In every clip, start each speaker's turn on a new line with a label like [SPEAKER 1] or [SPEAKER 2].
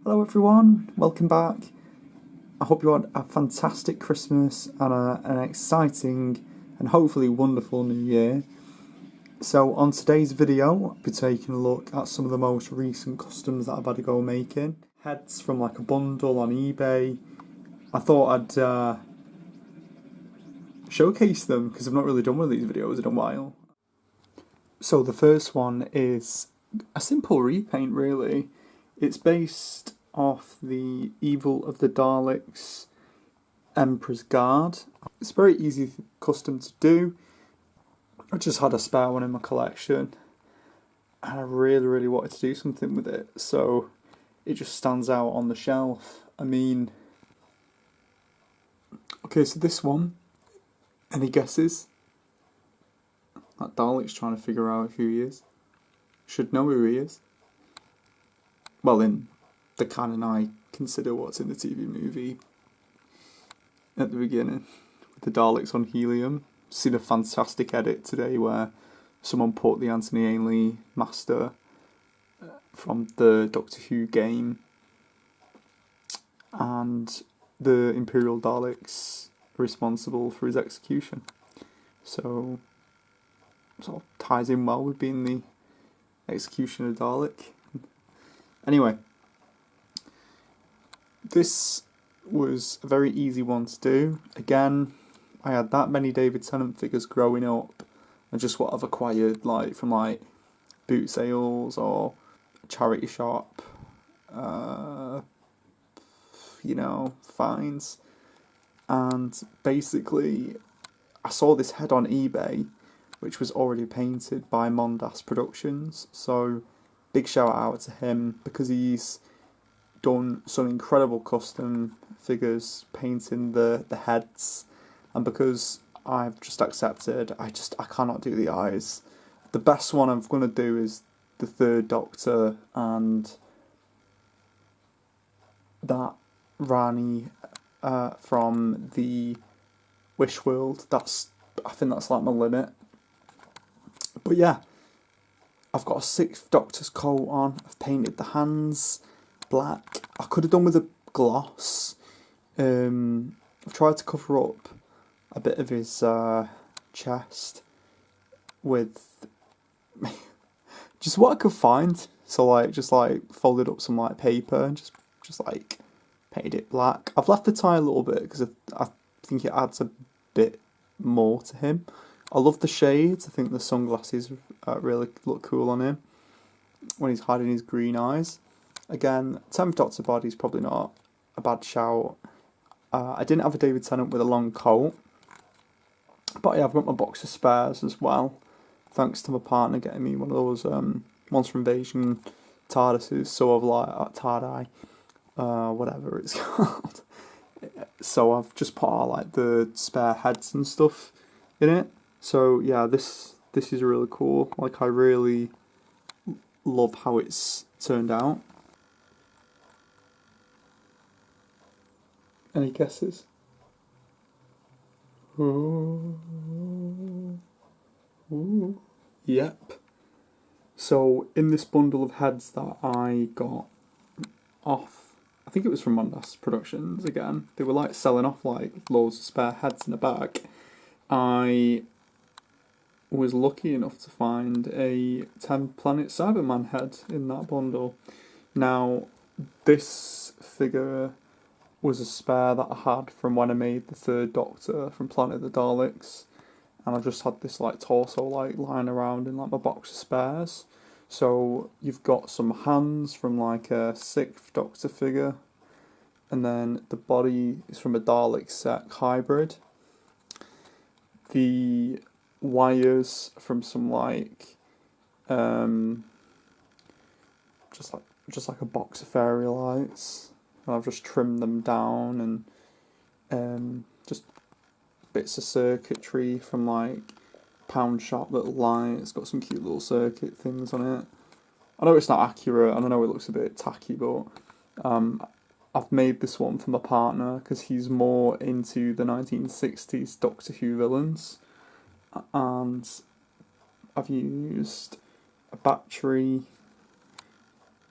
[SPEAKER 1] Hello everyone, welcome back. I hope you had a fantastic Christmas and an exciting and hopefully wonderful New Year. So on today's video, I'll be taking a look at some of the most recent customs that I've had to go making. Heads from like a bundle on eBay. I thought I'd showcase them because I've not really done one of these videos in a while. So the first one is a simple repaint really. It's based off the Evil of the Daleks Emperor's Guard. It's very easy custom to do. I just had a spare one in my collection and I really wanted to do something with it, so it just stands out on the shelf. I mean, okay, so this one, any guesses? That Dalek's trying to figure out who he is. Should know who he is. Well, in the canon I consider what's in the TV movie at the beginning, with the Daleks on helium. Seen a fantastic edit today where someone put the Anthony Ainley master from the Doctor Who game and the Imperial Daleks responsible for his execution. So sort of ties in well with being the executioner Dalek. Anyway, this was a very easy one to do. Again, I had that many David Tennant figures growing up, and just what I've acquired like from like boot sales or charity shop, finds. And basically, I saw this head on eBay, which was already painted by Mondas Productions. So big shout out to him because he's done some incredible custom figures painting the heads, and because I've just accepted I cannot do the eyes. The best one I'm going to do is the Third Doctor and that Rani from the Wish World. I think that's like my limit. But yeah, I've got a Sixth Doctor's coat on. I've painted the hands black. I could have done with a gloss. I've tried to cover up a bit of his chest with just what I could find. So like just like folded up some like paper and just like painted it black. I've left the tie a little bit because I think it adds a bit more to him. I love the shades. I think the sunglasses really look cool on him when he's hiding his green eyes. Again, 10th Doctor body's probably not a bad shout. I didn't have a David Tennant with a long coat, but yeah, I've got my box of spares as well, thanks to my partner getting me one of those Monster Invasion TARDISes, so I've like TARDI, whatever it's called. So I've just put all like the spare heads and stuff in it. So yeah, this is really cool. Like I really love how it's turned out. Any guesses? Ooh. Yep. So in this bundle of heads that I got off, I think it was from Mondas Productions again. They were like selling off like loads of spare heads in a bag. I was lucky enough to find a 10 Planet Cyberman head in that bundle. Now, this figure was a spare that I had from when I made the Third Doctor from Planet of the Daleks, and I just had this like torso like lying around in like my box of spares. So you've got some hands from like a Sixth Doctor figure, and then the body is from a Dalek set hybrid. The wires from some like just like a box of fairy lights, and I've just trimmed them down, and just bits of circuitry from like pound shop little lights. Got some cute little circuit things on it. I know it's not accurate and I know it looks a bit tacky, but I've made this one for my partner because he's more into the 1960s Doctor Who villains, and I've used a battery,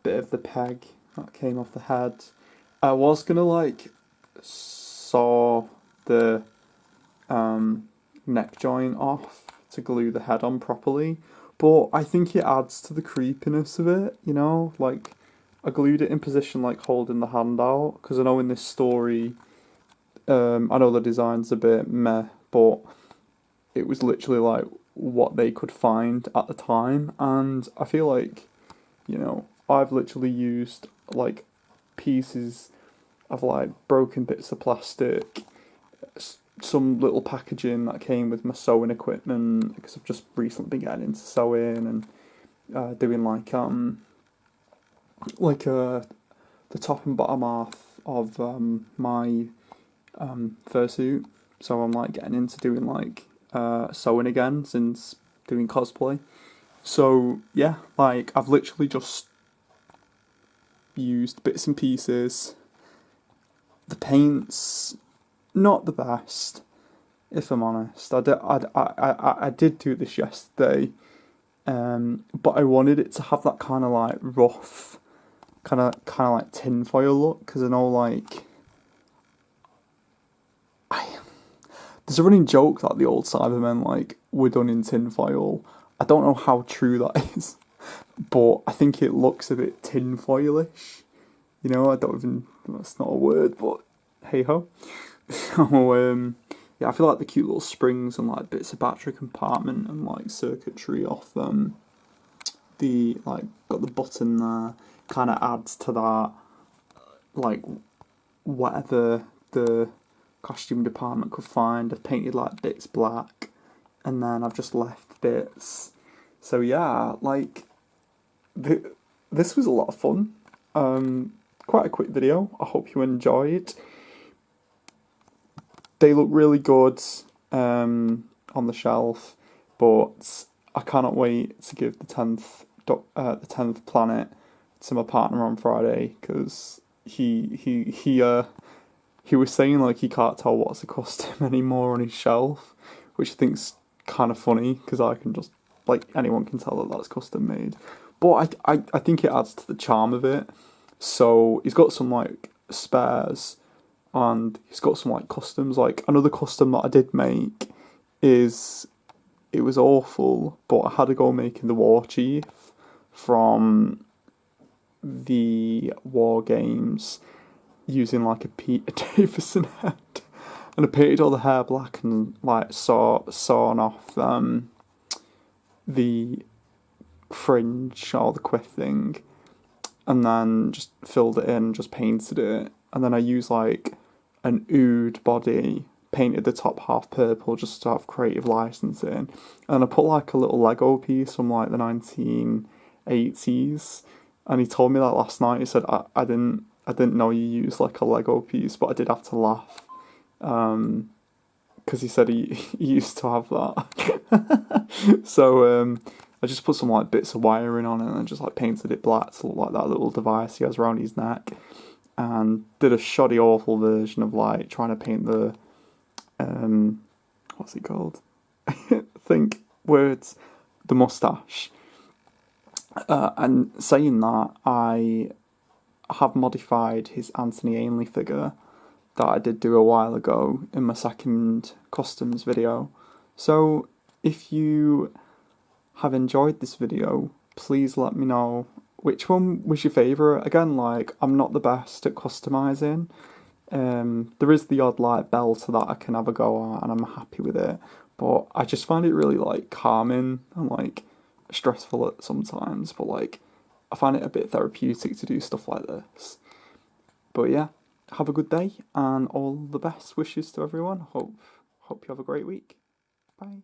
[SPEAKER 1] bit of the peg that came off the head. I was gonna like saw the neck joint off to glue the head on properly, but I think it adds to the creepiness of it, you know? Like, I glued it in position like holding the hand out, because I know in this story, I know the design's a bit meh, but it was literally like what they could find at the time, and I feel like, you know, I've literally used like pieces of like broken bits of plastic, some little packaging that came with my sewing equipment, because I've just recently been getting into sewing and doing the top and bottom half of my fursuit. So I'm like getting into doing like sewing again since doing cosplay. So yeah, like I've literally just used bits and pieces. The paint's not the best, if I'm honest. I did do this yesterday, but I wanted it to have that kind of like rough, kind of like tinfoil look, because I know like there's a running joke that the old Cybermen like were done in tinfoil. I don't know how true that is, but I think it looks a bit tinfoilish. You know, I don't even, that's not a word, but hey ho. So yeah, I feel like the cute little springs and like bits of battery compartment and like circuitry off the like got the button there kind of adds to that, like whatever the costume department could find. I've painted like bits black, and then I've just left bits. So yeah, like this was a lot of fun. Quite a quick video. I hope you enjoyed. They look really good on the shelf, but I cannot wait to give the 10th planet to my partner on Friday, because he was saying like he can't tell what's a custom anymore on his shelf, which I think's kind of funny, because I can just, like, anyone can tell that that's custom made. But I think it adds to the charm of it. So he's got some like spares, and he's got some like customs. Like another custom that I did make is, it was awful, but I had to go making the war chief from the war games using like a Peter Davison head, and I painted all the hair black and like sawn off the fringe or the quiff thing, and then just filled it in, just painted it, and then I used like an oud body, painted the top half purple just to have creative licensing, and I put like a little Lego piece from like the 1980s, and he told me that last night. He said, I didn't know you used like a Lego piece, but I did have to laugh, because he said he used to have that. So I just put some like bits of wiring on it and just like painted it black to look like that little device he has around his neck, and did a shoddy awful version of like trying to paint the what's it called? Think words, the mustache. And saying that, I have modified his Anthony Ainley figure that I did do a while ago in my second customs video. So if you have enjoyed this video, please let me know which one was your favourite. Again, like, I'm not the best at customising. There is the odd like belt that I can have a go at, and I'm happy with it, but I just find it really like calming and like stressful at sometimes, but like I find it a bit therapeutic to do stuff like this. But yeah, have a good day and all the best wishes to everyone. Hope you have a great week. Bye.